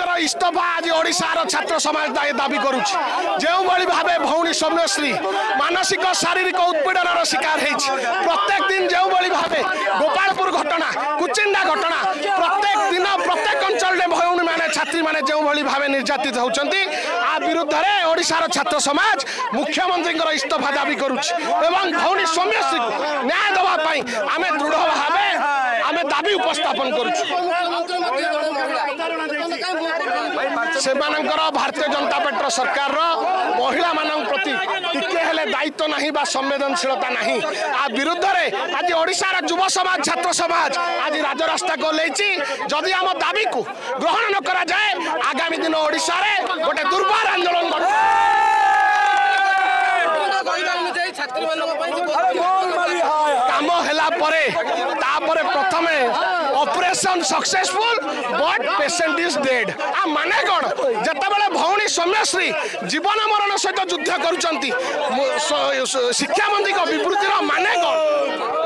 मुख्यमंत्री इस्तफा आज ओडिशार छात्र समाज दाबी करुछि जो भावे भौणी सौम्यश्री मानसिक शारीरिक उत्पीड़न शिकार होती प्रत्येक दिन जो भावे गोपालपुर घटना कुचिंडा घटना प्रत्येक दिन प्रत्येक अंचल भौणी मैंने छात्री मैंने जो भावे निर्यातित होती आ विरुद्ध में ओडिशार छात्र समाज मुख्यमंत्री इस्तफा दाबी करुछि एवं भौणी सौम्यश्री को न्याय देवाई आम दृढ़ भाव आम दाबी उपस्थापन से भारतीय जनता पार्टी सरकार महिला मान प्रति टिके हेले दायित्व नहीं बा संवेदनशीलता नहीं आ विरुद्ध में आज ओडिशार युव समाज छात्र समाज आज राजरास्ता को लेछि जदि आम दाबी को ग्रहण न करा जाए आगामी दिन ओडिशा रे गोटे दुर्बार आंदोलन काम हैला परे तापरे प्रथमे operation successful but patient is dead आ माने कोन जत्ता बेले भौणी सौम्यश्री जीवन मरण सहित युद्ध करूचंती शिक्षा मंत्री को विवृत्तिर माने कोन।